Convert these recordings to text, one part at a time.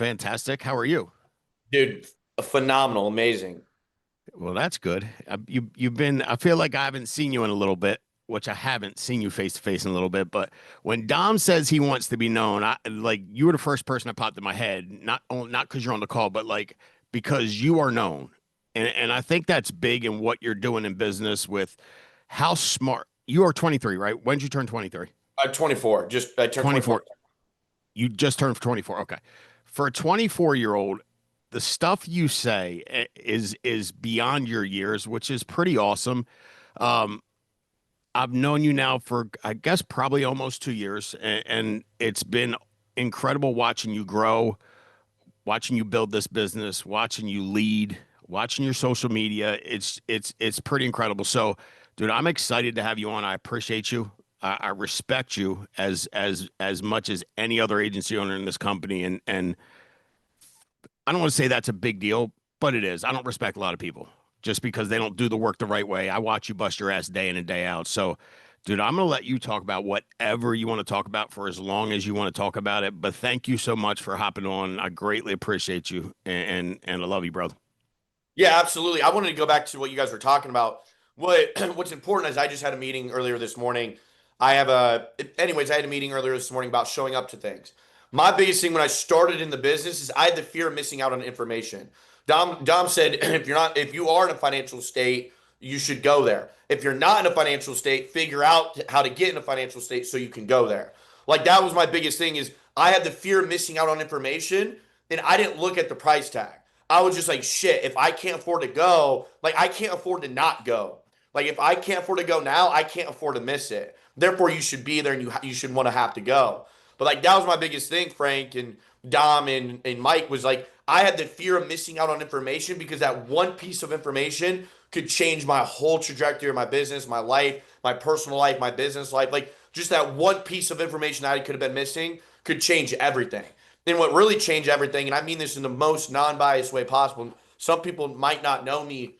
fantastic. How are you? Dude, phenomenal, amazing. Well, that's good. You've been. I feel like I haven't seen you in a little bit, which I haven't seen you face to face in a little bit. But when Dom says he wants to be known, I like you were the first person that popped in my head. Not because you're on the call, but like because you are known, and I think that's big in what you're doing in business with how smart you are. 23, right? When did you turn 23? 24. I turned 24. 24. You just turned 24. Okay. For a 24-year-old, the stuff you say is beyond your years, which is pretty awesome. Um, I've known you now for, I guess, probably almost 2 years, and it's been incredible watching you grow, watching you build this business, watching you lead, watching your social media. It's pretty incredible. So, dude, I'm excited to have you on. I appreciate you. I respect you as much as any other agency owner in this company, and I don't want to say that's a big deal, but it is. I don't respect a lot of people just because they don't do the work the right way. I watch you bust your ass day in and day out. So, dude, I'm going to let you talk about whatever you want to talk about for as long as you want to talk about it. But thank you so much for hopping on. I greatly appreciate you, and I love you, brother. Yeah, absolutely. I wanted to go back to what you guys were talking about. What's important is I just had a meeting earlier this morning. I had a meeting earlier this morning about showing up to things. My biggest thing when I started in the business is I had the fear of missing out on information. Dom said if you are in a financial state, you should go there. If you're not in a financial state, figure out how to get in a financial state so you can go there. Like that was my biggest thing is I had the fear of missing out on information and I didn't look at the price tag. I was just like, shit, if I can't afford to go, like I can't afford to not go. Like if I can't afford to go now, I can't afford to miss it. Therefore, you should be there and you should want to have to go. But like that was my biggest thing, Frank and Dom and Mike was like, I had the fear of missing out on information because that one piece of information could change my whole trajectory of my business, my life, my personal life, my business life. Like just that one piece of information that I could have been missing could change everything. And what really changed everything, and I mean this in the most non-biased way possible. Some people might not know me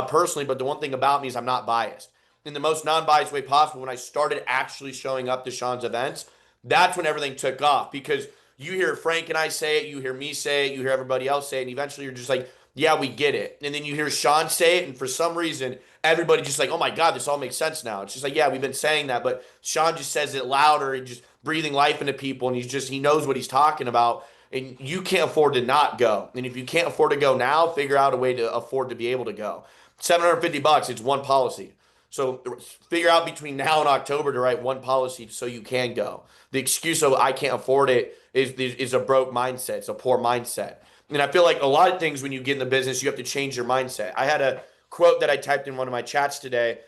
personally, but the one thing about me is I'm not biased. In the most non-biased way possible, when I started actually showing up to Sean's events, that's when everything took off because you hear Frank and I say it, you hear me say it, you hear everybody else say it, and eventually you're just like, yeah, we get it. And then you hear Sean say it, and for some reason, everybody just like, oh my God, this all makes sense now. It's just like, yeah, we've been saying that, but Sean just says it louder and just breathing life into people, and he knows what he's talking about. And you can't afford to not go. And if you can't afford to go now, figure out a way to afford to be able to go. $750, it's one policy. So figure out between now and October to write one policy so you can go. The excuse of I can't afford it is a broke mindset. It's a poor mindset. And I feel like a lot of things when you get in the business, you have to change your mindset. I had a quote that I typed in one of my chats today.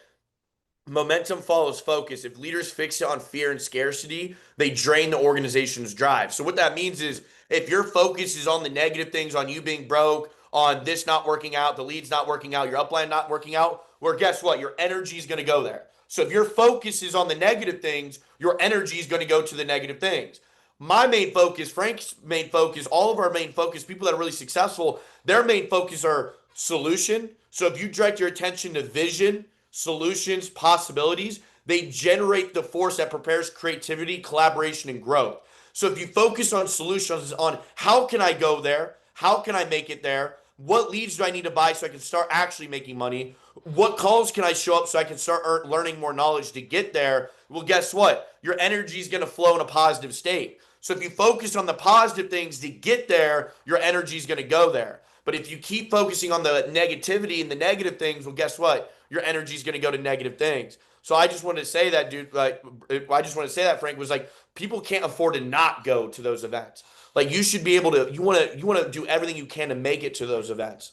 Momentum follows focus. If leaders fix it on fear and scarcity, they drain the organization's drive. So what that means is if your focus is on the negative things, on you being broke, on this not working out, the leads not working out, your upline not working out, well, guess what? Your energy is going to go there. So if your focus is on the negative things, your energy is going to go to the negative things. My main focus, Frank's main focus, all of our main focus, people that are really successful, their main focus are solution. So if you direct your attention to vision, solutions, possibilities, they generate the force that prepares creativity, collaboration, and growth. So if you focus on solutions, on how can I go there? How can I make it there? What leads do I need to buy so I can start actually making money? What calls can I show up so I can start learning more knowledge to get there? Well, guess what? Your energy is going to flow in a positive state. So if you focus on the positive things to get there, your energy is going to go there. But if you keep focusing on the negativity and the negative things, well, guess what? Your energy is going to go to negative things. So I just wanted to say that, dude. Like, I just want to say that, Frank, was like people can't afford to not go to those events. Like you should be able to. You want to do everything you can to make it to those events.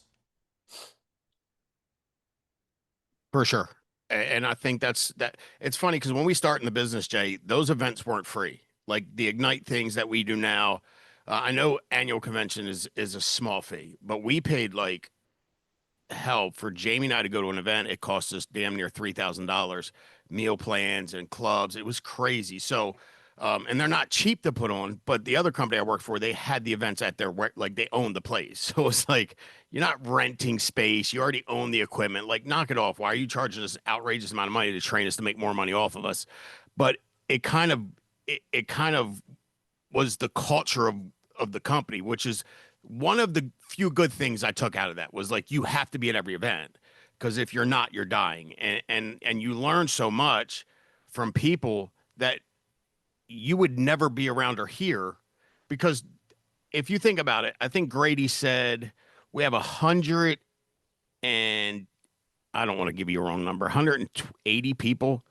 For sure. And I think that it's funny because when we start in the business, Jay, those events weren't free. Like the Ignite things that we do now. I know annual convention is a small fee, but we paid like hell for Jamie and I to go to an event. It cost us damn near $3,000, meal plans and clubs. It was crazy. So, and they're not cheap to put on. But the other company I worked for, they had the events at their work, like they owned the place. So it's like you're not renting space. You already own the equipment. Like, knock it off. Why are you charging us outrageous amount of money to train us to make more money off of us? But it kind of was the culture of the company, which is one of the few good things I took out of that was like you have to be at every event because if you're not, you're dying, and you learn so much from people that you would never be around or hear because if you think about it, I think Grady said we have 100 and I don't want to give you a wrong number, 180 people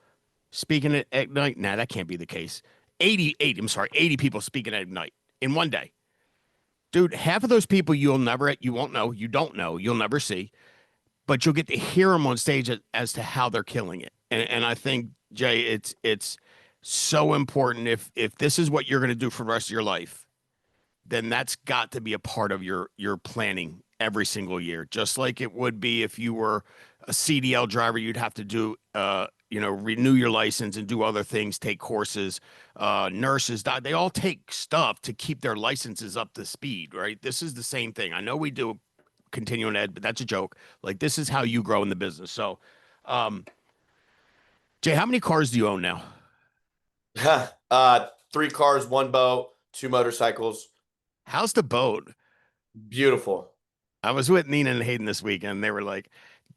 speaking at Ignite. Nah, that can't be the case. 88, I'm sorry, 80 people speaking at Ignite in one day. Dude, half of those people you won't know, you don't know, you'll never see, but you'll get to hear them on stage as to how they're killing it. And I think, Jay, it's so important if this is what you're going to do for the rest of your life, then that's got to be a part of your planning every single year. Just like it would be if you were a CDL driver, you'd have to do renew your license and do other things, take courses. Nurses, they all take stuff to keep their licenses up to speed, right? This is the same thing. I know we do continuing ed, but that's a joke. Like this is how you grow in the business. So, um, Jay, how many cars do you own now? 3 cars, 1 boat, 2 motorcycles. How's the boat? Beautiful. I was with Nina and Hayden this weekend. They were like,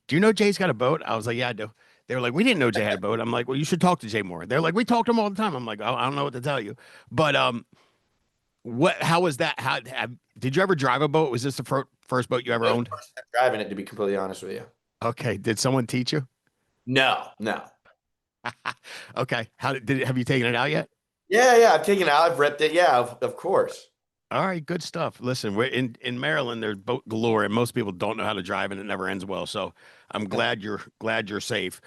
"Do you know Jay's got a boat?" I was like, "Yeah, I do." They were like, "We didn't know Jay had a boat." I'm like, "Well, you should talk to Jay more." They're like, "We talk to him all the time." I'm like, "I don't know what to tell you." But what? How was that? Did you ever drive a boat? Was this the first boat you ever That was owned? the first time driving it, to be completely honest with you. Okay. Did someone teach you? No, no. Okay. Have you taken it out yet? Yeah, yeah. I've taken it out. I've ripped it. Yeah, of course. All right, good stuff. Listen, we're in Maryland. There's boat galore, and most people don't know how to drive, and it never ends well. So I'm glad you're safe.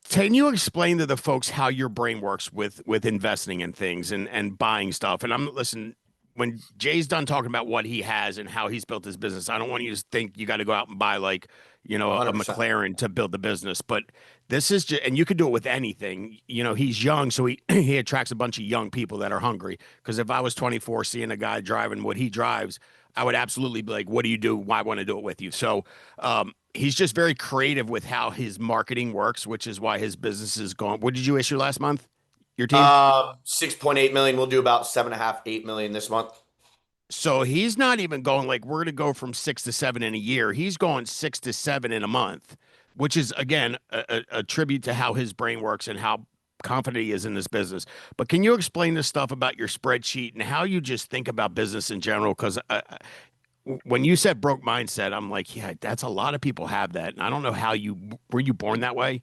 Can you explain to the folks how your brain works with investing in things and buying stuff? And I'm listen, when Jay's done talking about what he has and how he's built his business, I don't want you to think you got to go out and buy like, a 100%. McLaren to build the business. But this is just, and you could do it with anything. He's young, so he he attracts a bunch of young people that are hungry. Because if I was 24, seeing a guy driving what he drives, I would absolutely be like, "What do you do? Why want to do it with you?" So he's just very creative with how his marketing works, which is why his business is going. What did you issue last month? Your team? 6.8 million. We'll do about 7.5, 8 million this month. So he's not even going like we're going to go from 6 to 7 in a year. He's going 6 to 7 in a month, which is again a tribute to how his brain works and how confident he is in this business. But can you explain this stuff about your spreadsheet and how you just think about business in general? Because when you said broke mindset, I'm like, yeah, that's a lot of people have that, and I don't know how you were you born that way.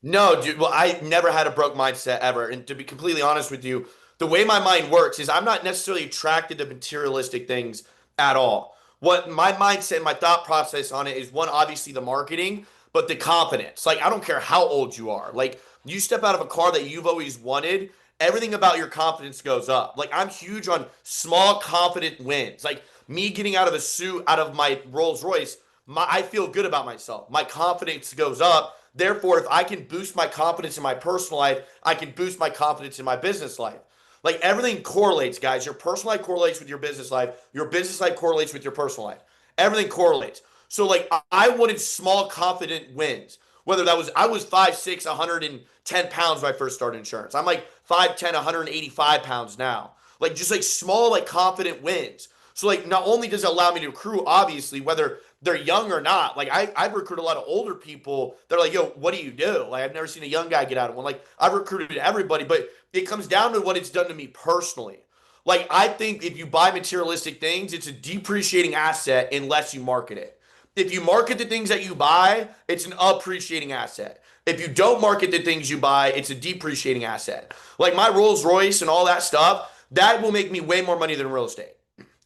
No, dude. Well, I never had a broke mindset ever. And to be completely honest with you, the way my mind works is I'm not necessarily attracted to materialistic things at all. What my mindset and my thought process on it is one, obviously the marketing, but the confidence. Like, I don't care how old you are. Like, you step out of a car that you've always wanted, everything about your confidence goes up. Like, I'm huge on small, confident wins. Like, me getting out of a suit, out of my Rolls Royce, I feel good about myself. My confidence goes up. Therefore, if I can boost my confidence in my personal life, I can boost my confidence in my business life. Like everything correlates, guys. Your personal life correlates with your business life. Your business life correlates with your personal life. Everything correlates. So, like, I wanted small, confident wins. Whether that was, I was 5'6", 110 pounds when I first started insurance. I'm like 5'10", 185 pounds now. Like, just like small, like confident wins. So, like, not only does it allow me to accrue, obviously, whether they're young or not. Like I've recruited a lot of older people. They're like, yo, what do you do? Like I've never seen a young guy get out of one. Like I've recruited everybody, but it comes down to what it's done to me personally. Like I think if you buy materialistic things, it's a depreciating asset unless you market it. If you market the things that you buy, it's an appreciating asset. If you don't market the things you buy, it's a depreciating asset. Like my Rolls Royce and all that stuff, that will make me way more money than real estate.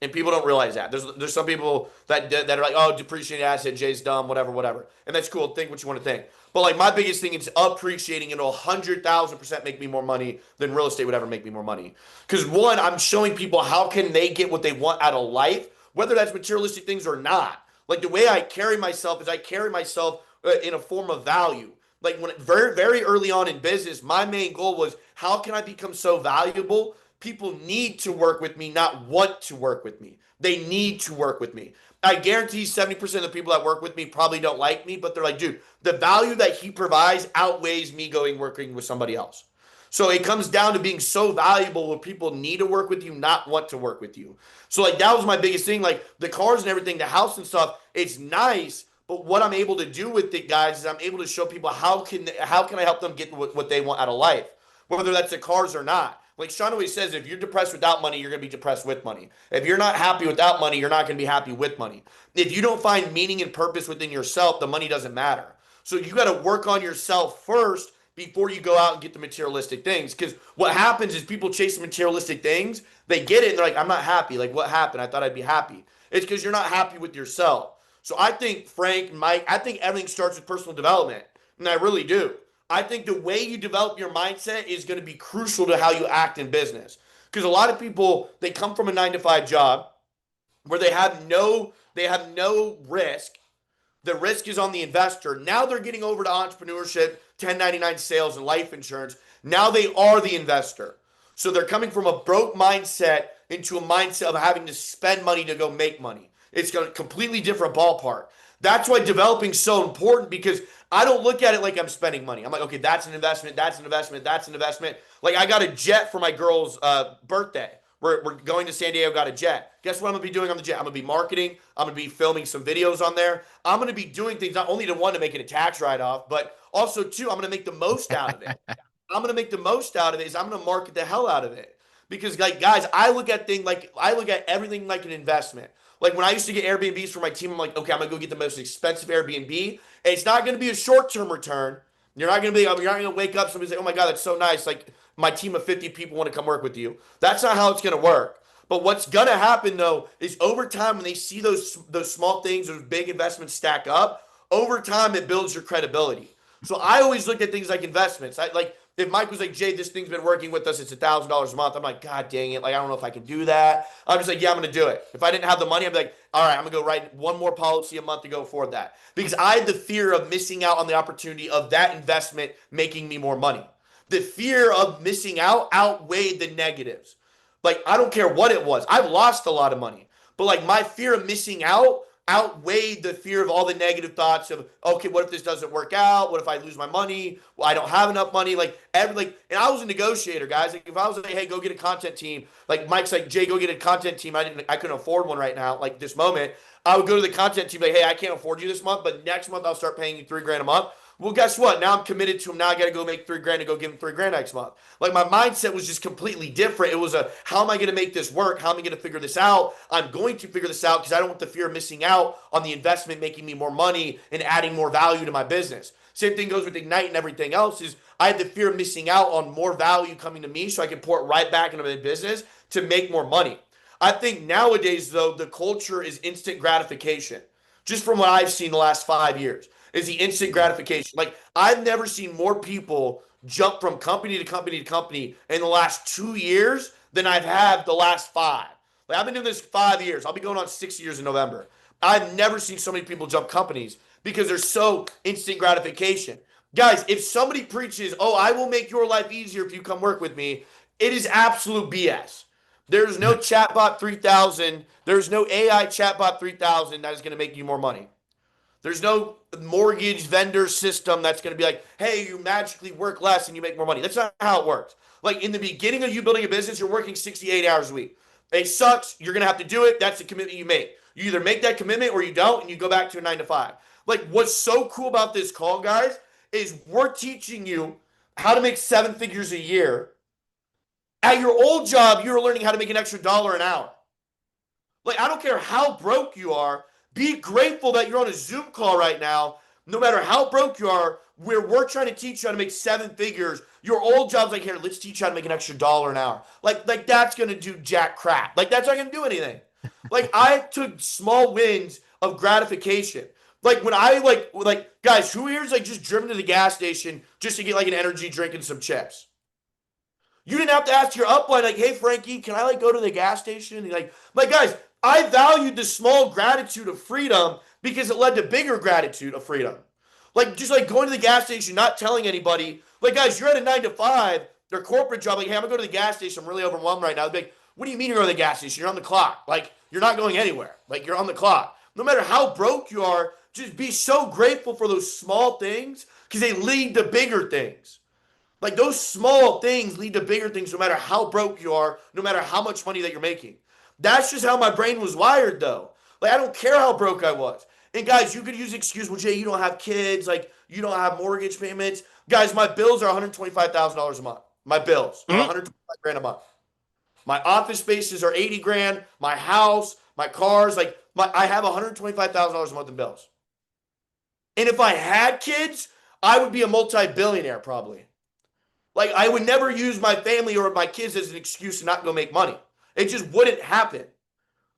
And people don't realize that. There's some people that are like, oh, depreciating asset, Jay's dumb, whatever, whatever. And that's cool. Think what you want to think. But like my biggest thing is appreciating and 100,000% make me more money than real estate would ever make me more money. Because one, I'm showing people how can they get what they want out of life, whether that's materialistic things or not. Like the way I carry myself is I carry myself in a form of value. Like when very very early on in business, my main goal was how can I become so valuable people need to work with me, not want to work with me. They need to work with me. I guarantee 70% of the people that work with me probably don't like me, but they're like, dude, the value that he provides outweighs me going working with somebody else. So it comes down to being so valuable where people need to work with you, not want to work with you. So like that was my biggest thing. Like the cars and everything, the house and stuff, it's nice. But what I'm able to do with it, guys, is I'm able to show people how can I help them get what they want out of life, whether that's the cars or not. Like Sean always says, if you're depressed without money, you're going to be depressed with money. If you're not happy without money, you're not going to be happy with money. If you don't find meaning and purpose within yourself, the money doesn't matter. So you got to work on yourself first before you go out and get the materialistic things. Because what happens is people chase the materialistic things, they get it, and they're like, I'm not happy. Like, what happened? I thought I'd be happy. It's because you're not happy with yourself. So I think, Frank, Mike, I think everything starts with personal development. And I really do. I think the way you develop your mindset is going to be crucial to how you act in business. Because a lot of people, they come from a 9 to 5 job where they have no risk. The risk is on the investor. Now they're getting over to entrepreneurship, 1099 sales, and life insurance. Now they are the investor. So they're coming from a broke mindset into a mindset of having to spend money to go make money. It's a completely different ballpark. That's why developing is so important, because I don't look at it like I'm spending money. I'm like, okay, that's an investment, that's an investment, that's an investment. Like I got a jet for my girl's birthday. We're going to San Diego, got a jet. Guess what I'm going to be doing on the jet? I'm going to be marketing. I'm going to be filming some videos on there. I'm going to be doing things not only to, one, to make it a tax write-off, but also, two, I'm going to make the most out of it. I'm going to make the most out of it is I'm going to market the hell out of it. Because, like, guys, I look at everything like an investment. Like when I used to get Airbnbs for my team, I'm like, okay, I'm going to go get the most expensive Airbnb. And it's not going to be a short-term return. You're not going to wake up, somebody say, oh my God, that's so nice. Like my team of 50 people want to come work with you. That's not how it's going to work. But what's going to happen though is over time, when they see those small things, those big investments stack up, over time it builds your credibility. So I always look at things like investments. I like if Mike was like, Jay, this thing's been working with us, it's $1,000 a month. I'm like, God dang it. Like, I don't know if I can do that. I'm just like, yeah, I'm going to do it. If I didn't have the money, I'd be like, all right, I'm going to go write one more policy a month to go afford that. Because I had the fear of missing out on the opportunity of that investment making me more money. The fear of missing out outweighed the negatives. Like, I don't care what it was. I've lost a lot of money. But like my fear of missing out outweighed the fear of all the negative thoughts of, okay, what if this doesn't work out? What if I lose my money? Well, I don't have enough money. And I was a negotiator, guys. Like if I was like, hey, go get a content team, like Mike's like, Jay, go get a content team. I couldn't afford one right now, like this moment. I would go to the content team, like, hey, I can't afford you this month, but next month I'll start paying you $3,000 a month. Well, guess what? Now I'm committed to him. Now I got to go make $3,000 to go give him $3,000 next month. Like my mindset was just completely different. It was how am I going to make this work? How am I going to figure this out? I'm going to figure this out because I don't want the fear of missing out on the investment making me more money and adding more value to my business. Same thing goes with Ignite and everything else is I had the fear of missing out on more value coming to me so I can pour it right back into my business to make more money. I think nowadays, though, the culture is instant gratification. Just from what I've seen the last 5 years, is the instant gratification. Like, I've never seen more people jump from company to company to company in the last 2 years than I've had the last five. Like, I've been doing this 5 years. I'll be going on 6 years in November. I've never seen so many people jump companies because they're so instant gratification. Guys, if somebody preaches, oh, I will make your life easier if you come work with me, it is absolute BS. There's no chatbot 3000. There's no AI chatbot 3000 that is going to make you more money. There's no mortgage vendor system that's going to be like, hey, you magically work less and you make more money. That's not how it works. Like in the beginning of you building a business, you're working 68 hours a week. It sucks. You're going to have to do it. That's the commitment you make. You either make that commitment or you don't, and you go back to a 9 to 5. Like what's so cool about this call, guys, is we're teaching you how to make 7 figures a year. At your old job, you were learning how to make an extra dollar an hour. Like, I don't care how broke you are. Be grateful that you're on a Zoom call right now, no matter how broke you are, where we're trying to teach you how to make 7 figures. Your old job's like, here, let's teach you how to make an extra dollar an hour. Like that's going to do jack crap. Like, that's not going to do anything. Like, I took small wins of gratification. Like, when I, guys, who here's, like, just driven to the gas station just to get, like, an energy drink and some chips? You didn't have to ask your upline, like, hey, Frankie, can I, like, go to the gas station? And like, guys, I valued the small gratitude of freedom because it led to bigger gratitude of freedom. Like, just like going to the gas station, not telling anybody. Like, guys, you're at a 9 to 5, their corporate job. Like, hey, I'm going to go to the gas station. I'm really overwhelmed right now. They're like, what do you mean you're going to the gas station? You're on the clock. Like, you're not going anywhere. Like, you're on the clock. No matter how broke you are, just be so grateful for those small things because they lead to bigger things. Like those small things lead to bigger things no matter how broke you are, no matter how much money that you're making. That's just how my brain was wired though. Like I don't care how broke I was. And guys, you could use the excuse, well, Jay, you don't have kids, like you don't have mortgage payments. Guys, my bills are $125,000 a month. My bills are Mhm. 125 grand a month. My office spaces are 80 grand. My house, my cars, I have $125,000 a month in bills. And if I had kids, I would be a multi-billionaire probably. Like I would never use my family or my kids as an excuse to not go make money. It just wouldn't happen.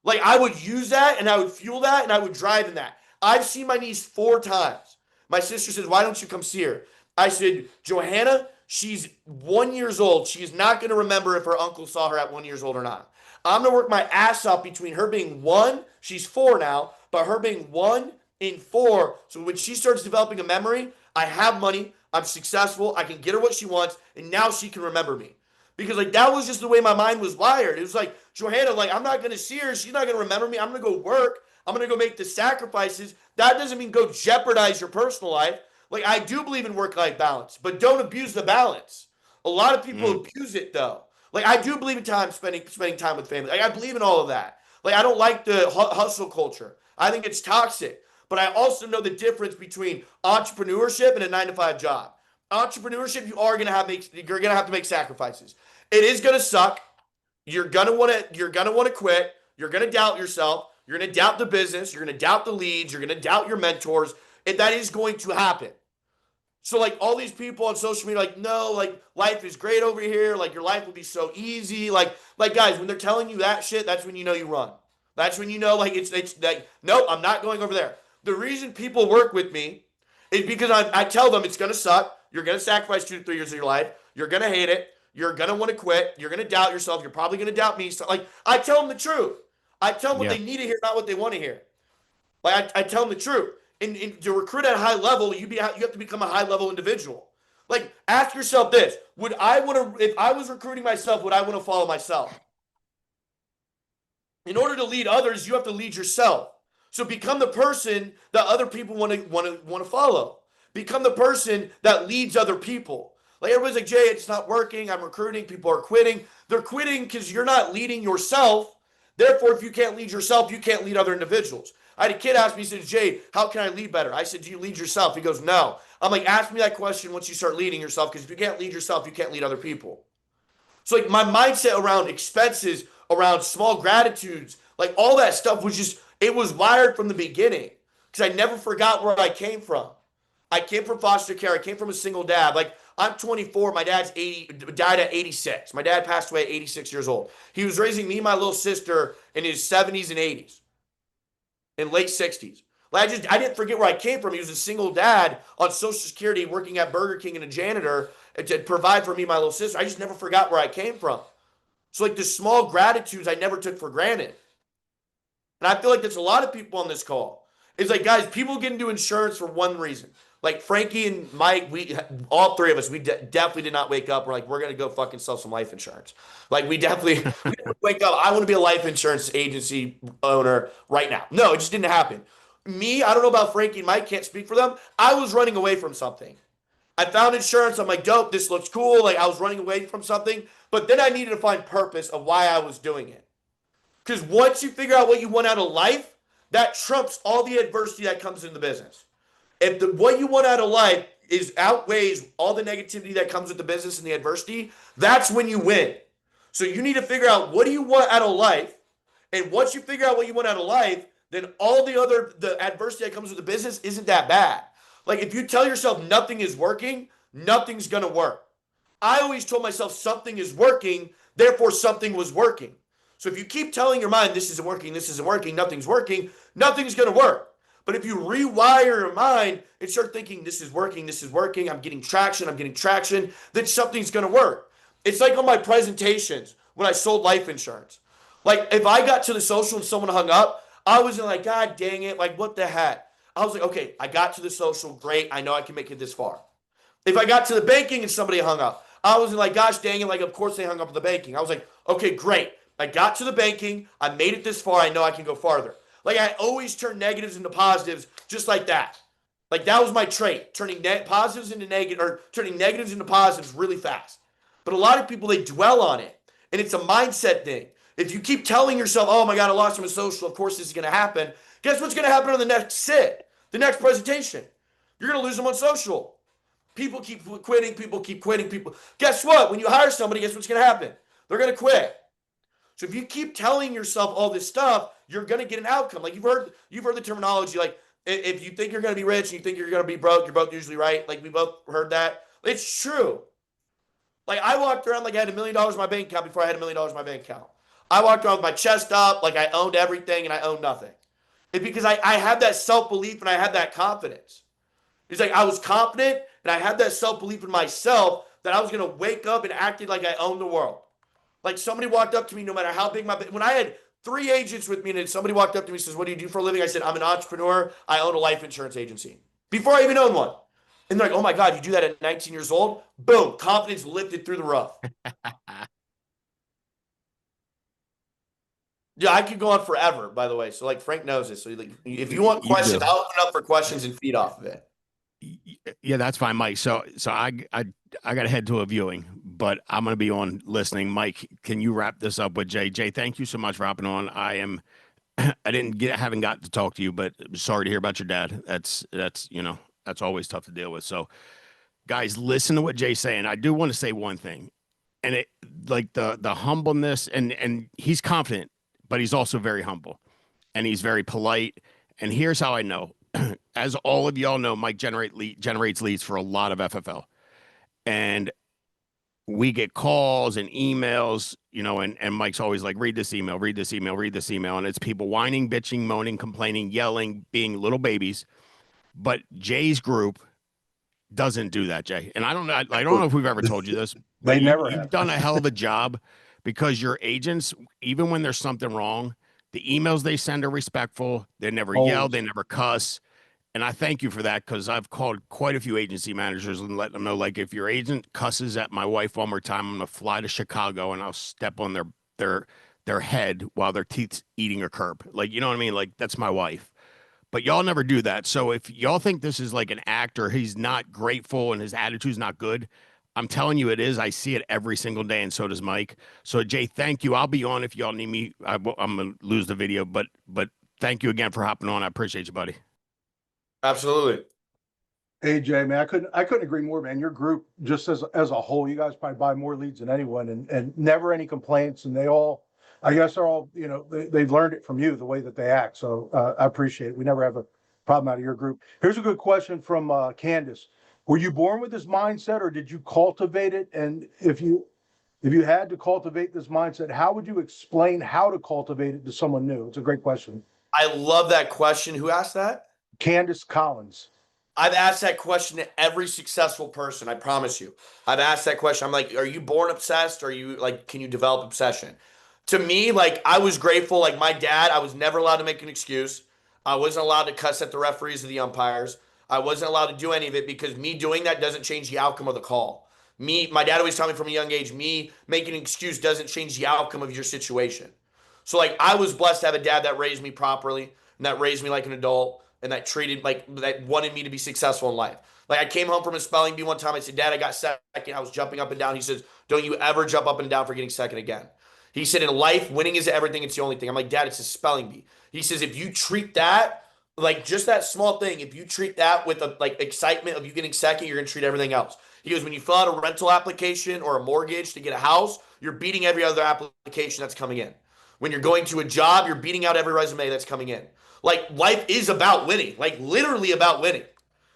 Like I would use that and I would fuel that and I would drive in that. I've seen my niece 4 times. My sister says, "Why don't you come see her?" I said, "Johanna, she's 1 year old. She's not going to remember if her uncle saw her at 1 year old or not. I'm going to work my ass off between her being one, she's 4 now, but her being 1 and 4. So when she starts developing a memory, I have money, I'm successful, I can get her what she wants, and now she can remember me." Because like that was just the way my mind was wired. It was like, Johanna, like I'm not gonna see her, she's not gonna remember me. I'm gonna go work, I'm gonna go make the sacrifices. That doesn't mean go jeopardize your personal life. Like I do believe in work-life balance, but don't abuse the balance. A lot of people Mhm. abuse it though. Like I do believe in spending time with family. Like I believe in all of that. Like I don't like the hustle culture. I think it's toxic. But I also know the difference between entrepreneurship and a 9 to 5 job. Entrepreneurship, you're gonna have to make sacrifices. It is gonna suck. You're gonna want to quit. You're gonna doubt yourself. You're gonna doubt the business. You're gonna doubt the leads. You're gonna doubt your mentors. And that is going to happen. So like all these people on social media, like, no, like life is great over here. Like your life will be so easy. Like guys, when they're telling you that shit, that's when you know you run. That's when you know like it's like, nope, I'm not going over there. The reason people work with me is because I tell them it's gonna suck. You're gonna sacrifice 2 to 3 years of your life. You're gonna hate it. You're gonna want to quit. You're gonna doubt yourself. You're probably gonna doubt me. So, like I tell them the truth. I tell them what Yeah. they need to hear, not what they want to hear. Like I tell them the truth. And to recruit at a high level, you have to become a high level individual. Like ask yourself this: would I want to, if I was recruiting myself, would I want to follow myself? In order to lead others, you have to lead yourself. So become the person that other people want to follow. Become the person that leads other people. Like everybody's like, Jay, it's not working. I'm recruiting. People are quitting. They're quitting because you're not leading yourself. Therefore, if you can't lead yourself, you can't lead other individuals. I had a kid ask me, he says, Jay, how can I lead better? I said, do you lead yourself? He goes, no. I'm like, ask me that question once you start leading yourself, because if you can't lead yourself, you can't lead other people. So like my mindset around expenses, around small gratitudes, like all that stuff was just, it was wired from the beginning because I never forgot where I came from. I came from foster care. I came from a single dad. Like I'm 24. My dad's 80, died at 86. My dad passed away at 86 years old. He was raising me and my little sister in his 70s and 80s and late 60s. Like I didn't forget where I came from. He was a single dad on Social Security working at Burger King and a janitor to provide for me and my little sister. I just never forgot where I came from. So like the small gratitudes I never took for granted. And I feel like there's a lot of people on this call. It's like, guys, people get into insurance for one reason. Like Frankie and Mike, we all three of us, we definitely did not wake up. We're like, we're gonna go fucking sell some life insurance. Like we didn't wake up. I want to be a life insurance agency owner right now. No, it just didn't happen. Me, I don't know about Frankie and Mike, can't speak for them. I was running away from something. I found insurance. I'm like, dope, this looks cool. Like I was running away from something, but then I needed to find purpose of why I was doing it. Because once you figure out what you want out of life, that trumps all the adversity that comes in the business. If what you want out of life is outweighs all the negativity that comes with the business and the adversity, that's when you win. So you need to figure out what do you want out of life, and once you figure out what you want out of life, then all the adversity that comes with the business isn't that bad. Like if you tell yourself nothing is working, nothing's gonna work. I always told myself something is working, therefore something was working. So if you keep telling your mind this isn't working, nothing's going to work. But if you rewire your mind and start thinking this is working, I'm getting traction, then something's going to work. It's like on my presentations when I sold life insurance. Like if I got to the social and someone hung up, I was like, God dang it, like what the heck? I was like, okay, I got to the social, great, I know I can make it this far. If I got to the banking and somebody hung up, I was like, gosh dang it, like of course they hung up with the banking. I was like, okay, great. I got to the banking, I made it this far, I know I can go farther. Like I always turn negatives into positives just like that. Like that was my trait, turning positives into negative or turning negatives into positives really fast. But a lot of people, they dwell on it, and it's a mindset thing. If you keep telling yourself, "Oh my God, I lost him in social. Of course this is going to happen." Guess what's going to happen on the next sit, the next presentation? You're going to lose them on social. People keep quitting. People keep quitting. People. Guess what? When you hire somebody, guess what's going to happen? They're going to quit. So if you keep telling yourself all this stuff, you're going to get an outcome. Like you've heard the terminology. Like if you think you're going to be rich and you think you're going to be broke, you're both usually right. Like we both heard that. It's true. Like I walked around like I had $1 million in my bank account before I had $1 million in my bank account. I walked around with my chest up like I owned everything and I owned nothing. It's because I had that self-belief and I had that confidence. It's like I was confident and I had that self-belief in myself that I was going to wake up and act like I owned the world. Like somebody walked up to me, no matter how big when I had 3 agents with me and somebody walked up to me and says, "What do you do for a living?" I said, "I'm an entrepreneur. I own a life insurance agency." Before I even owned one. And they're like, "Oh my God, you do that at 19 years old?" Boom, confidence lifted through the roof. Yeah, I could go on forever, by the way. So like Frank knows this. So like, if you want You questions, do. I'll open up for questions and feed off of it. Yeah, that's fine, Mike. So I got to head to a viewing, but I'm going to be on listening. Mike, can you wrap this up with Jay? Jay, thank you so much for hopping on. Haven't got to talk to you, but sorry to hear about your dad. That's always tough to deal with. So, guys, listen to what Jay's saying. I do want to say one thing, and it like the humbleness and he's confident, but he's also very humble, and he's very polite. And here's how I know. As all of y'all know, Mike generates leads for a lot of FFL, and we get calls and emails, and Mike's always like, read this email, read this email, read this email. And it's people whining, bitching, moaning, complaining, yelling, being little babies. But Jay's group doesn't do that, Jay. And I don't know if we've ever told you this, but They never you've have. done a hell of a job because your agents, even when there's something wrong, the emails they send are respectful. They never yell, Always. they never cuss. And I thank you for that because I've called quite a few agency managers and let them know, like, if your agent cusses at my wife one more time, I'm gonna fly to Chicago and I'll step on their head while their teeth's eating a curb. Like, you know what I mean? Like, that's my wife. But y'all never do that. So if y'all think this is like an act or he's not grateful and his attitude's not good, I'm telling you it is. I see it every single day, and so does Mike. So Jay, thank you. I'll be on if y'all need me. I'm gonna lose the video, but thank you again for hopping on. I appreciate you, buddy. Absolutely. Hey Jay, man, I couldn't agree more, man. Your group, just as a whole, you guys probably buy more leads than anyone, and never any complaints. And they all, I guess, are all, they've learned it from you the way that they act. So I appreciate it. We never have a problem out of your group. Here's a good question from Candace. Were you born with this mindset, or did you cultivate it? And if you had to cultivate this mindset, how would you explain how to cultivate it to someone new? It's a great question. I love that question. Who asked that? Candace Collins. I've asked that question to every successful person. I promise you. I've asked that question. I'm like, are you born obsessed? Or are you like, can you develop obsession? To me, like, I was grateful. Like, my dad, I was never allowed to make an excuse. I wasn't allowed to cuss at the referees or the umpires. I wasn't allowed to do any of it because me doing that doesn't change the outcome of the call. My dad always told me from a young age, me making an excuse doesn't change the outcome of your situation. So, like, I was blessed to have a dad that raised me properly and that raised me like an adult and that treated like that wanted me to be successful in life. Like I came home from a spelling bee one time. I said, "Dad, I got second." I was jumping up and down. He says, "Don't you ever jump up and down for getting second again." He said, "In life, winning is everything. It's the only thing." I'm like, "Dad, it's a spelling bee." He says, "If you treat that like just that small thing, if you treat that with a like excitement of you getting second, you're gonna treat everything else." He goes, "When you fill out a rental application or a mortgage to get a house, you're beating every other application that's coming in. When you're going to a job, you're beating out every resume that's coming in. Like life is about winning, like literally about winning."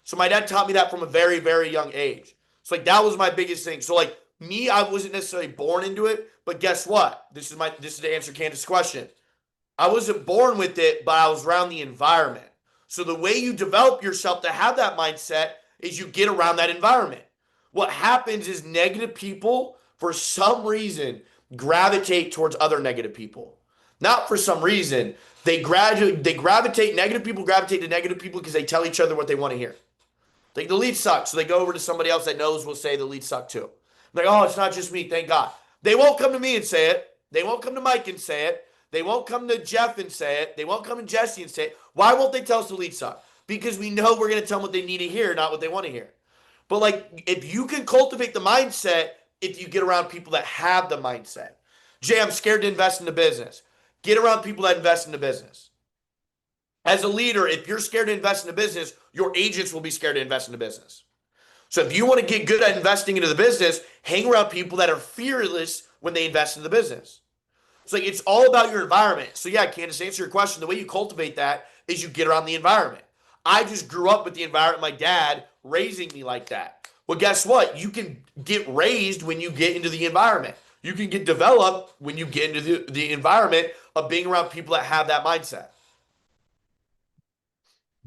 So my dad taught me that from a very, very young age. So like that was my biggest thing. So like me, I wasn't necessarily born into it, but guess what? This is to answer Candace's question. I wasn't born with it, but I was around the environment. So the way you develop yourself to have that mindset is you get around that environment. What happens is negative people, for some reason, gravitate towards other negative people. Not for some reason. Negative people gravitate to negative people because they tell each other what they want to hear. Like the lead sucks, so they go over to somebody else that knows will say the lead suck too. Like, oh, it's not just me, thank God. They won't come to me and say it. They won't come to Mike and say it. They won't come to Jeff and say it. They won't come to Jesse and say it. Why won't they tell us the lead suck? because we know we're going to tell them what they need to hear, not what they want to hear. But like, if you can cultivate the mindset, if you get around people that have the mindset, Jay, I'm scared to invest in the business. Get around people that invest in the business. As a leader, if you're scared to invest in the business, your agents will be scared to invest in the business. So if you want to get good at investing into the business, hang around people that are fearless when they invest in the business. So it's all about your environment. So yeah, Candace, to answer your question, the way you cultivate that is you get around the environment. I just grew up with the environment, my dad raising me like that. Well, guess what? You can get raised when you get into the environment. You can get developed when you get into the environment of being around people that have that mindset.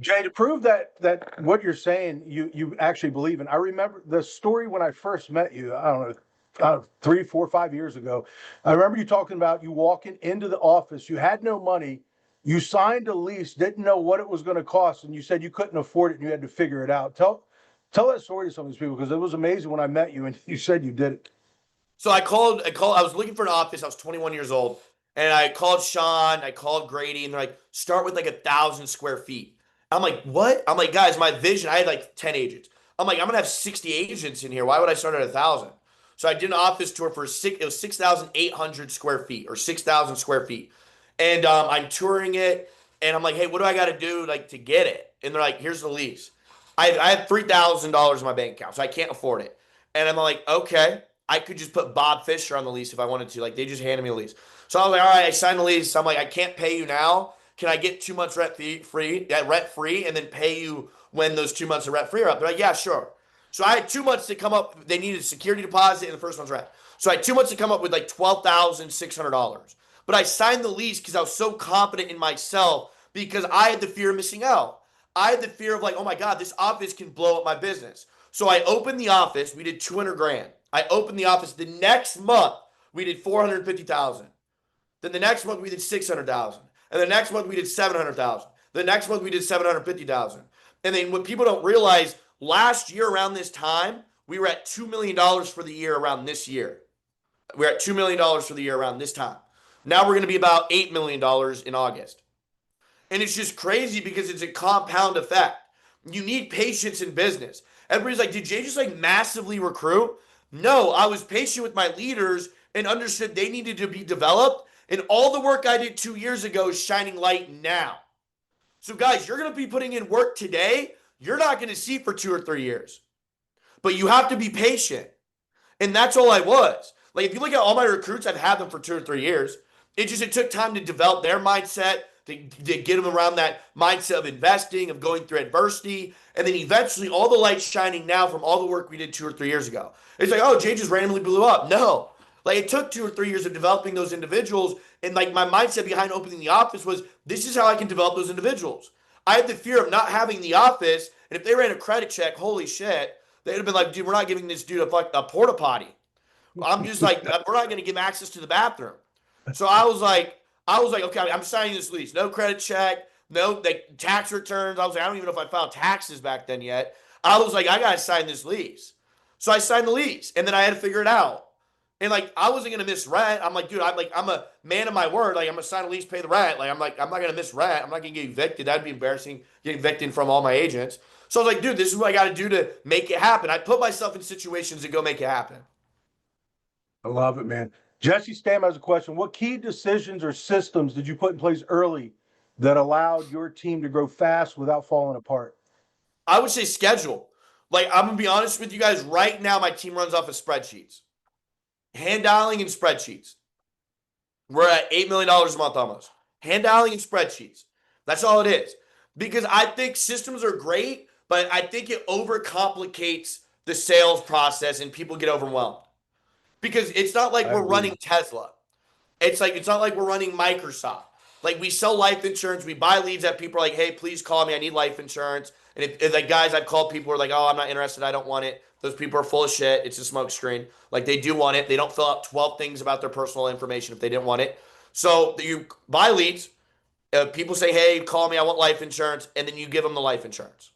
Jay, to prove that what you're saying, you actually believe in. I remember the story when I first met you. I don't know, 3, 4, 5 years ago. I remember you talking about you walking into the office. You had no money. You signed a lease, didn't know what it was going to cost, and you said you couldn't afford it and you had to figure it out. Tell that story to some of these people, because it was amazing when I met you and you said you did it. So I was looking for an office. I was 21 years old, and I called Sean, I called Grady, and they're like, start with like 1,000 square feet. I'm like, what? I'm like, guys, my vision, I had like 10 agents. I'm like, I'm gonna have 60 agents in here. Why would I start at 1,000? So I did an office tour for it was 6,800 square feet or 6,000 square feet. And I'm touring it, and I'm like, hey, what do I got to do like to get it? And they're like, here's the lease. I have $3,000 in my bank account, so I can't afford it. And I'm like, okay, I could just put Bob Fisher on the lease if I wanted to. Like, they just handed me a lease. So I was like, all right, I signed the lease. I'm like, I can't pay you now. Can I get 2 months rent free, and then pay you when those 2 months of rent free are up? They're like, yeah, sure. So I had 2 months to come up. They needed a security deposit and the first month's rent. So I had 2 months to come up with like $12,600. But I signed the lease because I was so confident in myself, because I had the fear of missing out. I had the fear of like, oh my God, this office can blow up my business. So I opened the office. We did 200 grand. I opened the office. The next month we did 450,000. Then the next month we did 600,000. And the next month we did 700,000. The next month we did 750,000. And then what people don't realize, last year around this time, we were at $2 million for the year around this year. We're at $2 million for the year around this time. Now we're going to be about $8 million in August. And it's just crazy because it's a compound effect. You need patience in business. Everybody's like, did Jay just like massively recruit? No, I was patient with my leaders and understood they needed to be developed. And all the work I did 2 years ago is shining light now. So guys, you're going to be putting in work today. You're not going to see for 2 or 3 years. But you have to be patient. And that's all I was. Like, if you look at all my recruits, I've had them for 2 or 3 years. It took time to develop their mindset, to get them around that mindset of investing, of going through adversity. And then eventually all the light's shining now from all the work we did 2 or 3 years ago. It's like, oh, Jay just randomly blew up. No. Like, it took 2 or 3 years of developing those individuals. And like, my mindset behind opening the office was, this is how I can develop those individuals. I had the fear of not having the office. And if they ran a credit check, holy shit, they'd have been like, dude, we're not giving this dude a porta potty. I'm just like, we're not going to give him access to the bathroom. So I was like, okay, I'm signing this lease. No credit check, no tax returns. I was like, I don't even know if I filed taxes back then yet. I was like, I got to sign this lease. So I signed the lease, and then I had to figure it out. And like, I wasn't going to miss rent. I'm like, dude, I'm a man of my word. Like, I'm going to sign a lease, pay the rent. Like, I'm not going to miss rent. I'm not going to get evicted. That'd be embarrassing, getting evicted from all my agents. So I was like, dude, this is what I got to do to make it happen. I put myself in situations to go make it happen. I love it, man. Jesse Stam has a question. What key decisions or systems did you put in place early that allowed your team to grow fast without falling apart? I would say schedule. Like, I'm going to be honest with you guys. Right now, my team runs off of spreadsheets. Hand dialing and spreadsheets. We're at $8 million a month almost. Hand dialing and spreadsheets. That's all it is. Because I think systems are great, but I think it overcomplicates the sales process and people get overwhelmed. Because it's not like we're running Tesla. It's not like we're running Microsoft. Like, we sell life insurance. We buy leads that people are like, hey, please call me. I need life insurance. And if like, guys I've called, people are like, oh, I'm not interested. I don't want it. Those people are full of shit. It's a smoke screen. Like, they do want it. They don't fill out 12 things about their personal information if they didn't want it. So you buy leads. People say, hey, call me. I want life insurance. And then you give them the life insurance.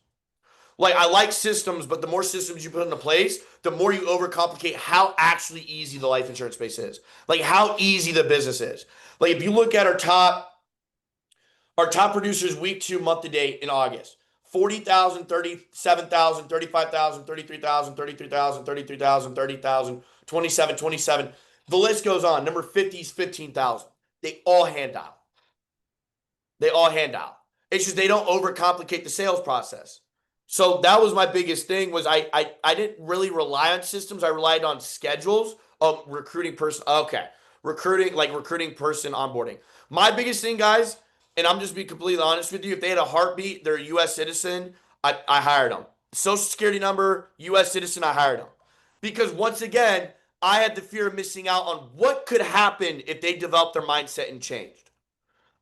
Like, I like systems, but the more systems you put into place, the more you overcomplicate how actually easy the life insurance space is. Like, how easy the business is. Like, if you look at our top producers week 2 month to date in August, 40,000, 37,000, 35,000, 33,000, 33,000, 33,000, 30,000, 27, 27. The list goes on. Number 50 is 15,000. They all hand out. They all hand out. It's just they don't overcomplicate the sales process. So that was my biggest thing was I didn't really rely on systems. I relied on schedules of recruiting person. Okay. Recruiting person onboarding. My biggest thing, guys, and I'm just being completely honest with you, if they had a heartbeat, they're a U.S. citizen, I hired them. Social security number, U.S. citizen, I hired them. Because once again, I had the fear of missing out on what could happen if they developed their mindset and changed.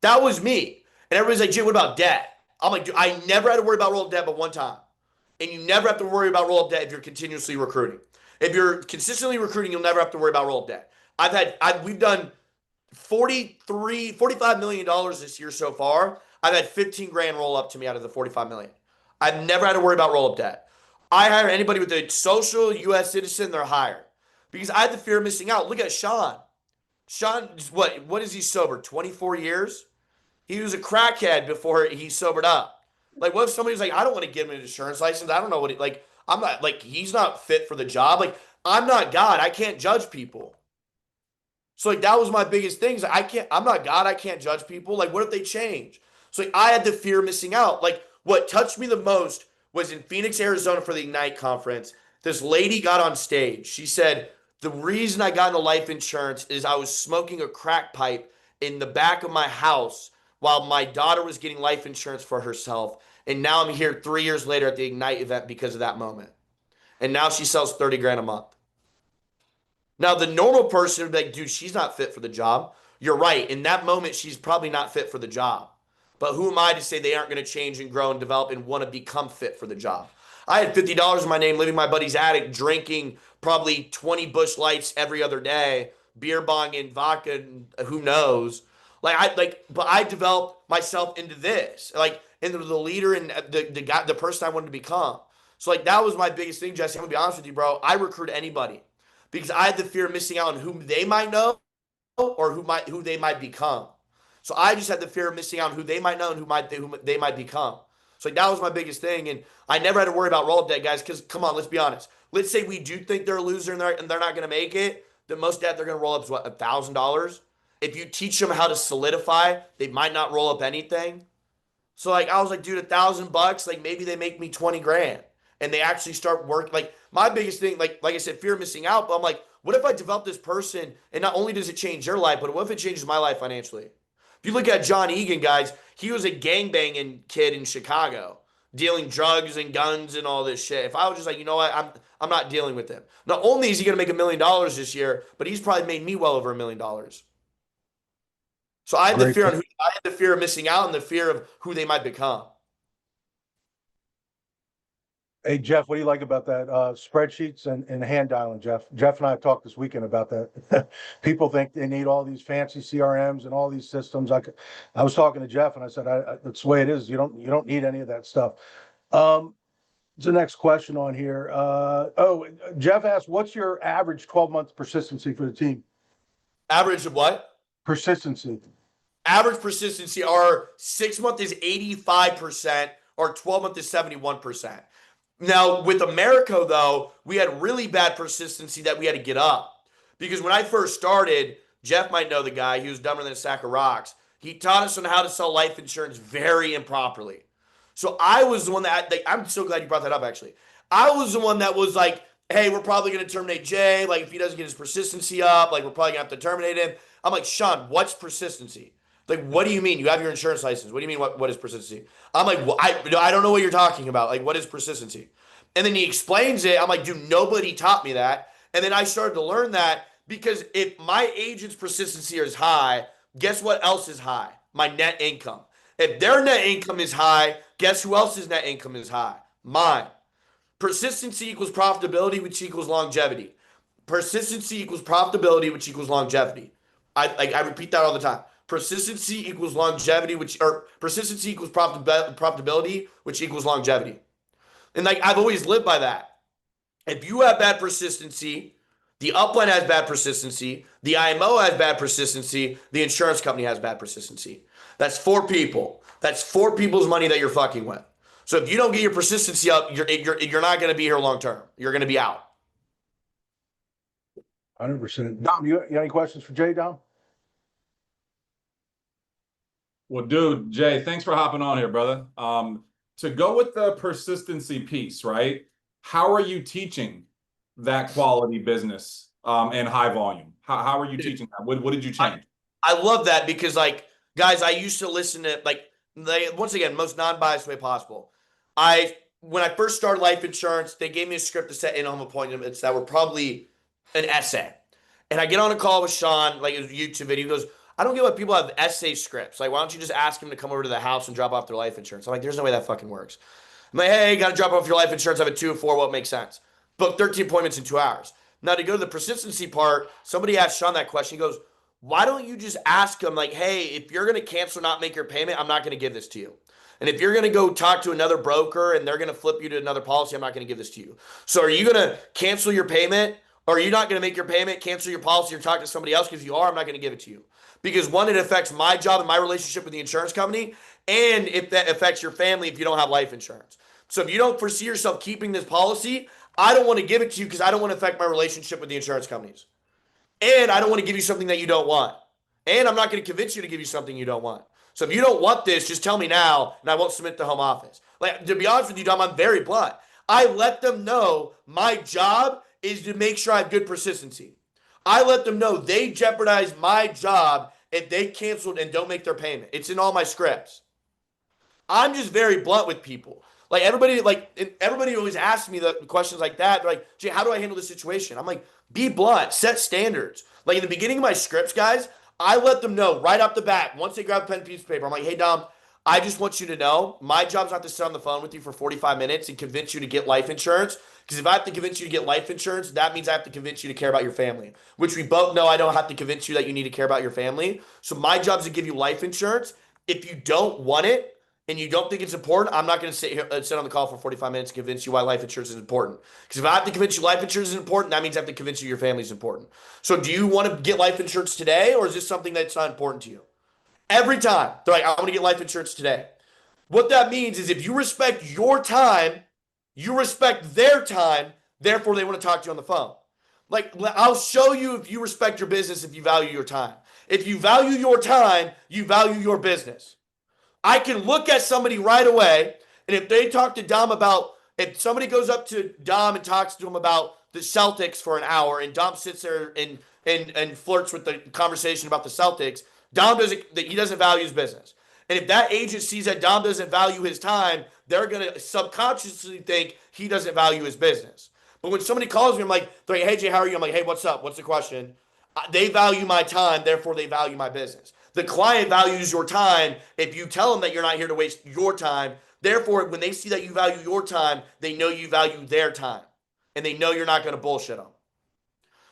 That was me. And everybody's like, Jay, what about debt? I'm like, dude, I never had to worry about roll-up debt but one time. And you never have to worry about roll-up debt if you're continuously recruiting. If you're consistently recruiting, you'll never have to worry about roll-up debt. We've done $45 million this year so far. I've had 15 grand roll up to me out of the 45 million. I've never had to worry about roll up debt. I hire anybody with a social U.S. citizen, they're hired. Because I had the fear of missing out. Look at Sean. Sean, what is he sober? 24 years? He was a crackhead before he sobered up. Like, what if somebody's like, I don't want to give him an insurance license. I don't know what he, like, I'm not, like, he's not fit for the job. Like, I'm not God. I can't judge people. So, like, that was my biggest thing. I'm not God. I can't judge people. Like, what if they change? So, like, I had the fear of missing out. Like, what touched me the most was in Phoenix, Arizona for the Ignite conference. This lady got on stage. She said, the reason I got into life insurance is I was smoking a crack pipe in the back of my house while my daughter was getting life insurance for herself. And now I'm here 3 years later at the Ignite event because of that moment. And now she sells 30 grand a month. Now, the normal person would be like, dude, she's not fit for the job. You're right. In that moment, she's probably not fit for the job. But who am I to say they aren't going to change and grow and develop and want to become fit for the job? I had $50 in my name, living in my buddy's attic, drinking probably 20 Busch Lights every other day, beer bong and vodka, and who knows. But I developed myself into this, like into the leader and the guy, the person I wanted to become. So like that was my biggest thing, Jesse. I'm gonna be honest with you, bro. I recruit anybody because I had the fear of missing out on who they might know or who they might become. So I just had the fear of missing out on who they might know and who they might become. So like that was my biggest thing, and I never had to worry about roll-up debt, guys. Because come on, let's be honest. Let's say we do think they're a loser and they're not going to make it. The most debt they're going to roll up is what, $1,000. If you teach them how to solidify, they might not roll up anything. So like I was like, dude, $1,000, like maybe they make me 20 grand, and they actually start work. Like my biggest thing, like I said, fear of missing out. But I'm like, what if I develop this person, and not only does it change their life, but what if it changes my life financially? If you look at John Egan, guys, he was a gangbanging kid in Chicago, dealing drugs and guns and all this shit. If I was just like, you know what, I'm not dealing with him. Not only is he going to make $1 million this year, but he's probably made me well over $1 million. So I had the fear of missing out and the fear of who they might become. Hey, Jeff, what do you like about that? Spreadsheets and hand dialing, Jeff. Jeff and I have talked this weekend about that. People think they need all these fancy CRMs and all these systems. I was talking to Jeff and I said, that's the way it is. You don't need any of that stuff. The next question on here. Jeff asked, what's your average 12-month persistency for the team? Average of what? Persistency. Average persistency, our 6-month is 85%, our 12-month is 71%. Now, with America, though, we had really bad persistency that we had to get up. Because when I first started, Jeff might know the guy. He was dumber than a sack of rocks. He taught us on how to sell life insurance very improperly. So I was the one that, I'm so glad you brought that up, actually. I was the one that was like, hey, we're probably going to terminate Jay. Like, if he doesn't get his persistency up, like, we're probably going to have to terminate him. I'm like, Sean, what's persistency? Like, what do you mean? You have your insurance license. What do you mean, what is persistency? I'm like, well, I don't know what you're talking about. Like, what is persistency? And then he explains it. I'm like, dude, nobody taught me that. And then I started to learn that because if my agent's persistency is high, guess what else is high? My net income. If their net income is high, guess who else's net income is high? Mine. Persistency equals profitability, which equals longevity. Persistency equals profitability, which equals longevity. I repeat that all the time. Persistency equals longevity, persistency equals profitability, which equals longevity. And like I've always lived by that. If you have bad persistency, the upline has bad persistency, the IMO has bad persistency, the insurance company has bad persistency. That's 4 people. That's 4 people's money that you're fucking with. So if you don't get your persistency up, you're not going to be here long term. You're going to be out. 100%. Dom, you any questions for Jay, Dom? Well, dude, Jay, thanks for hopping on here, brother. To go with the persistency piece, right? How are you teaching that quality business and high volume? How are you teaching that? What did you change? I love that because, like, guys, I used to listen to, like, once again, most non-biased way possible. When I first started life insurance, they gave me a script to set in-home appointments that were probably an essay. And I get on a call with Sean, like a YouTube video. He goes, I don't get why people have essay scripts. Like, why don't you just ask them to come over to the house and drop off their life insurance? I'm like, there's no way that fucking works. I'm like, hey, got to drop off your life insurance. I have a 2 or 4. What makes sense? Book 13 appointments in 2 hours. Now, to go to the persistency part, somebody asked Sean that question. He goes, why don't you just ask them, like, hey, if you're going to cancel or not make your payment, I'm not going to give this to you. And if you're going to go talk to another broker and they're going to flip you to another policy, I'm not going to give this to you. So are you going to cancel your payment, or are you not going to make your payment, cancel your policy, or talk to somebody else? Because if you are, I'm not going to give it to you. Because one, it affects my job and my relationship with the insurance company, and if that affects your family if you don't have life insurance. So if you don't foresee yourself keeping this policy, I don't want to give it to you because I don't want to affect my relationship with the insurance companies. And I don't want to give you something that you don't want. And I'm not going to convince you to give you something you don't want. So if you don't want this, just tell me now, and I won't submit to home office. Like, to be honest with you, Dom, I'm very blunt. I let them know my job is to make sure I have good persistency. I let them know they jeopardize my job if they canceled and don't make their payment. It's in all my scripts. I'm just very blunt with people. Like, everybody always asks me the questions like that. They're like, Jay, how do I handle this situation? I'm like, be blunt, set standards. Like, in the beginning of my scripts, guys, I let them know right off the bat, once they grab a pen and piece of paper, I'm like, hey, Dom, I just want you to know my job's not to sit on the phone with you for 45 minutes and convince you to get life insurance. Because if I have to convince you to get life insurance, that means I have to convince you to care about your family, which we both know I don't have to convince you that you need to care about your family. So my job is to give you life insurance. If you don't want it and you don't think it's important, I'm not going to sit on the call for 45 minutes to convince you why life insurance is important. Because if I have to convince you life insurance is important, that means I have to convince you your family is important. So do you want to get life insurance today, or is this something that's not important to you? Every time they're like, I want to get life insurance today. What that means is if you respect your time, you respect their time, therefore they want to talk to you on the phone. Like, I'll show you if you respect your business, if you value your time. If you value your time, you value your business. I can look at somebody right away, and if they talk to Dom about, if somebody goes up to Dom and talks to him about the Celtics for an hour, and Dom sits there and flirts with the conversation about the Celtics, he doesn't value his business. And if that agent sees that Dom doesn't value his time, they're going to subconsciously think he doesn't value his business. But when somebody calls me, I'm like, hey, Jay, how are you? I'm like, hey, what's up? What's the question? They value my time, therefore they value my business. The client values your time if you tell them that you're not here to waste your time. Therefore, when they see that you value your time, they know you value their time. And they know you're not going to bullshit them.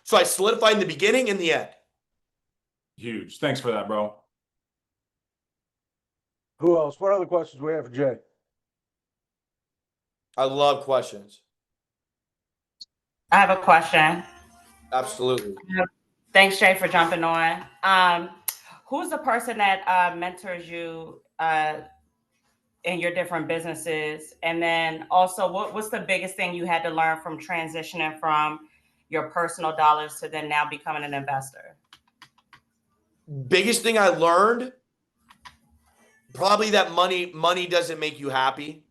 So I solidified in the beginning and the end. Huge. Thanks for that, bro. Who else? What other questions we have for Jay? I love questions. I have a question. Absolutely. Thanks, Jay, for jumping on. Who's the person that mentors you in your different businesses? And then also, what's the biggest thing you had to learn from transitioning from your personal dollars to then now becoming an investor? Biggest thing I learned, probably that money doesn't make you happy.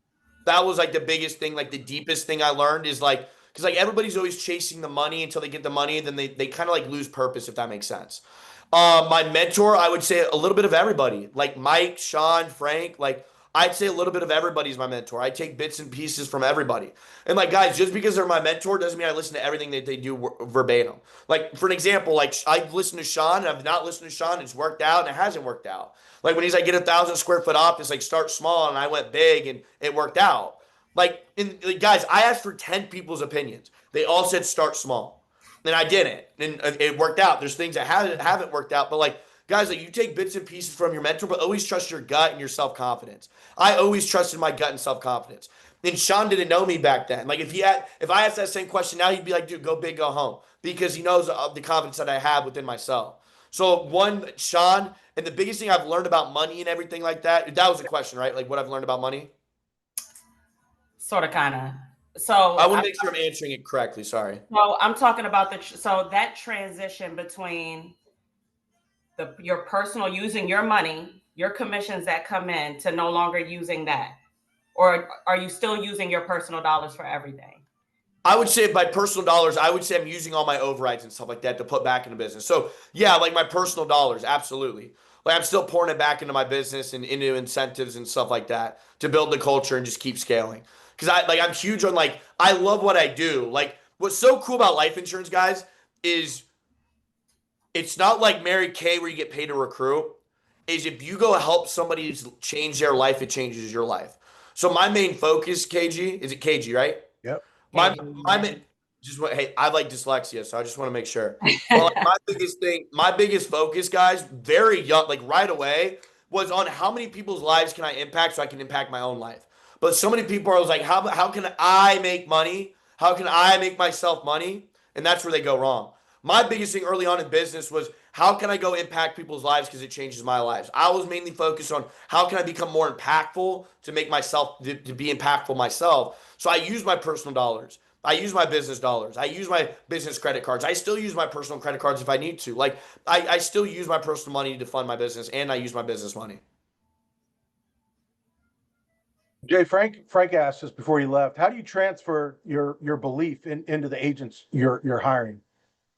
That was like the biggest thing, like the deepest thing I learned is like, because like everybody's always chasing the money until they get the money, and then they kind of like lose purpose, if that makes sense. My mentor, I would say a little bit of everybody, like Mike, Sean, Frank, like I'd say a little bit of everybody's my mentor. I take bits and pieces from everybody. And like, guys, just because they're my mentor doesn't mean I listen to everything that they do verbatim. Like, for an example, like I've listened to Sean and I've not listened to Sean, and it's worked out and it hasn't worked out. Like when he's like, get 1,000 square foot office, like start small, and I went big and it worked out. Like, guys, I asked for 10 people's opinions. They all said start small. And I didn't. And it worked out. There's things that haven't worked out. But like, guys, like you take bits and pieces from your mentor, but always trust your gut and your self-confidence. I always trusted my gut and self-confidence. And Sean didn't know me back then. Like if I asked that same question now, he'd be like, dude, go big, go home. Because he knows the confidence that I have within myself. So one, Sean, and the biggest thing I've learned about money and everything like that, that was a question, right? Like what I've learned about money. sort of, kind of. So I want to make sure I'm answering it correctly. Sorry. So I'm talking about so that transition between your personal using your money, your commissions that come in to no longer using that, or are you still using your personal dollars for everything? I would say by personal dollars, I would say I'm using all my overrides and stuff like that to put back into business. So yeah, like my personal dollars, absolutely. Like I'm still pouring it back into my business and into incentives and stuff like that to build the culture and just keep scaling. Because I'm huge on I love what I do. Like what's so cool about life insurance, guys, is it's not like Mary Kay where you get paid to recruit. Is if you go help somebody change their life, it changes your life. So my main focus, KG, is it KG, right? Yep. My just what hey, I like dyslexia, so I just want to make sure. But like my biggest focus, guys, very young, like right away, was on how many people's lives can I impact so I can impact my own life. But so many people are like, how can I make money? How can I make myself money? And that's where they go wrong. My biggest thing early on in business was how can I go impact people's lives because it changes my lives. I was mainly focused on how can I become more impactful to make myself to be impactful myself. So I use my personal dollars. I use my business dollars. I use my business credit cards. I still use my personal credit cards if I need to. Like I still use my personal money to fund my business, and I use my business money. Jay, Frank asked us before he left, how do you transfer your belief into the agents you're hiring?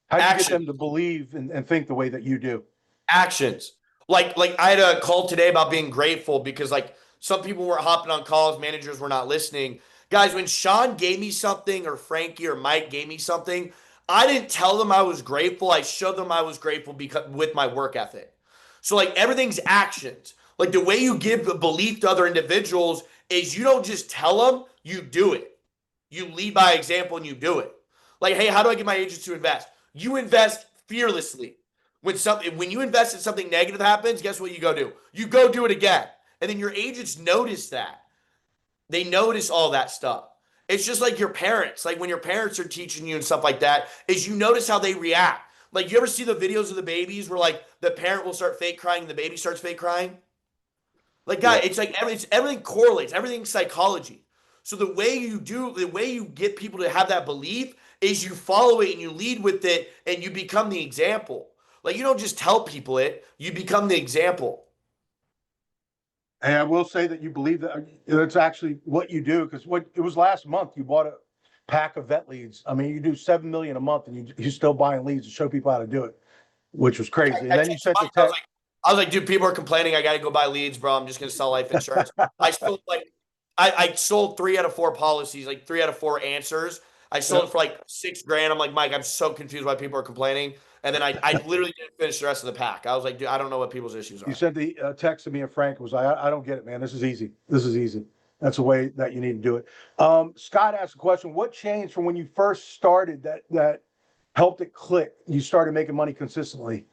How do you get them to believe and think the way that you do? Actions. Like I had a call today about being grateful because like some people weren't hopping on calls, managers were not listening. Guys, when Sean gave me something or Frankie or Mike gave me something, I didn't tell them I was grateful. I showed them I was grateful because with my work ethic. So like everything's actions. Like the way you give belief to other individuals is you don't just tell them, you do it. You lead by example and you do it. Like, hey, how do I get my agents to invest? You invest fearlessly. When you invest in something negative happens, guess what you go do? You go do it again. And then your agents notice that. They notice all that stuff. It's just like your parents. Like when your parents are teaching you and stuff like that, is you notice how they react. Like you ever see the videos of the babies where like the parent will start fake crying and the baby starts fake crying? Like, guys, it's like everything correlates. Everything's psychology. So the way you get people to have that belief is you follow it and you lead with it and you become the example. Like you don't just tell people it, you become the example. And I will say that you believe that it's actually what you do, because it was last month you bought a pack of vet leads. I mean, you do 7 million a month and you're still buying leads to show people how to do it, which was crazy. And then you sent the text. I was like, dude, people are complaining. I got to go buy leads, bro. I'm just going to sell life insurance. I sold 3 out of 4 policies, like 3 out of 4 answers. I sold it for like $6,000. I'm like, Mike, I'm so confused why people are complaining. And then I literally didn't finish the rest of the pack. I was like, dude, I don't know what people's issues are. You sent the text to me and Frank was like, I don't get it, man. This is easy. This is easy. That's the way that you need to do it. Scott asked a question. What changed from when you first started that helped it click? You started making money consistently.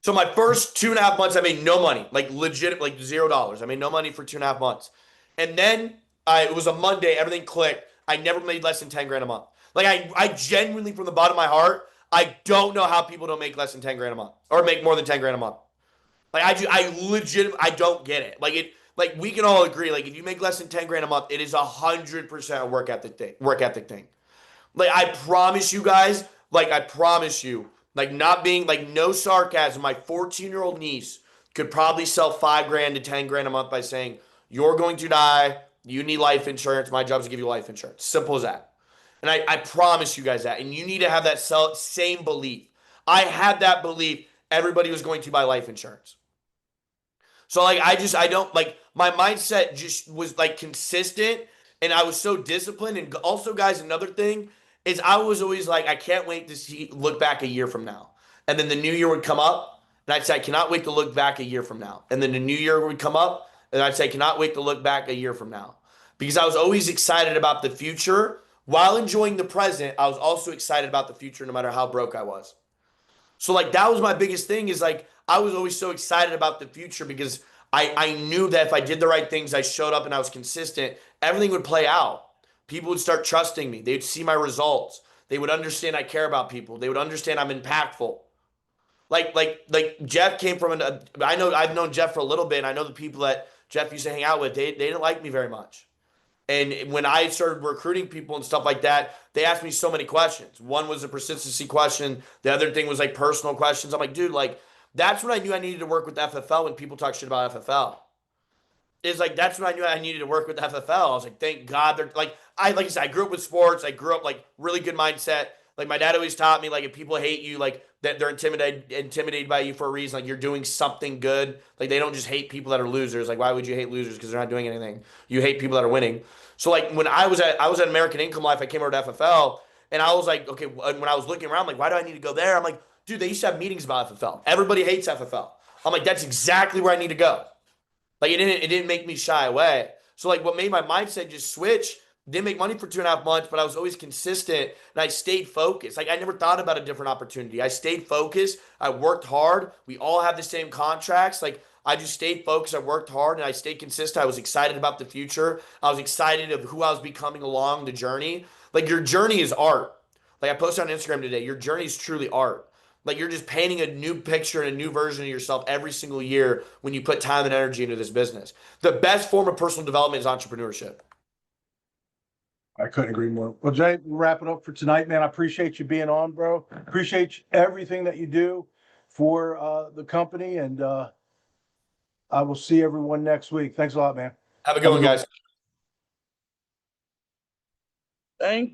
So my first 2.5 months, I made no money, like legit, like $0. I made no money for 2.5 months. And then it was a Monday, everything clicked. I never made less than 10 grand a month. Like I genuinely, from the bottom of my heart, I don't know how people don't make less than 10 grand a month or make more than 10 grand a month. Like I don't get it. Like we can all agree, like if you make less than 10 grand a month, it is 100% a work ethic thing. Like I promise you guys, like not being like no sarcasm, my 14-year-old niece could probably sell 5 grand to 10 grand a month by saying, you're going to die. You need life insurance. My job is to give you life insurance. Simple as that. And I promise you guys that. And you need to have that same belief. I had that belief. Everybody was going to buy life insurance. So like, I don't like my mindset just was like consistent and I was so disciplined. And also guys, another thing is I was always like, I can't wait to look back a year from now. And then the new year would come up and I'd say, I cannot wait to look back a year from now. And then the new year would come up and I'd say, I cannot wait to look back a year from now. Because I was always excited about the future. While enjoying the present, I was also excited about the future no matter how broke I was. So like that was my biggest thing is like I was always so excited about the future because I knew that if I did the right things, I showed up and I was consistent, everything would play out. People would start trusting me. They'd see my results. They would understand I care about people. They would understand I'm impactful. Like Jeff came from I know I've known Jeff for a little bit and I know the people that Jeff used to hang out with, they didn't like me very much. And when I started recruiting people and stuff like that, they asked me so many questions. One was a persistency question. The other thing was like personal questions. I'm like, dude, like that's when I knew I needed to work with FFL when people talk shit about FFL. It's like that's when I knew I needed to work with FFL. I was like, thank God they're like I said, I grew up with sports. I grew up like really good mindset. Like my dad always taught me, like if people hate you, like that they're intimidated by you for a reason. Like you're doing something good. Like they don't just hate people that are losers. Like why would you hate losers? Because they're not doing anything. You hate people that are winning. So like when I was at American Income Life, I came over to FFL, and I was like, okay. When I was looking around, like why do I need to go there? I'm like, dude, they used to have meetings about FFL. Everybody hates FFL. I'm like, that's exactly where I need to go. Like it didn't make me shy away. So like what made my mindset just switch, didn't make money for 2.5 months, but I was always consistent and I stayed focused. Like I never thought about a different opportunity. I stayed focused. I worked hard. We all have the same contracts. Like I just stayed focused. I worked hard and I stayed consistent. I was excited about the future. I was excited of who I was becoming along the journey. Like your journey is art. Like I posted on Instagram today, your journey is truly art. Like you're just painting a new picture and a new version of yourself every single year when you put time and energy into this business. The best form of personal development is entrepreneurship. I couldn't agree more. Well, Jay, we'll wrap it up for tonight, man. I appreciate you being on, bro. Appreciate everything that you do for the company, and I will see everyone next week. Thanks a lot, man. Have a good one, guys. Thank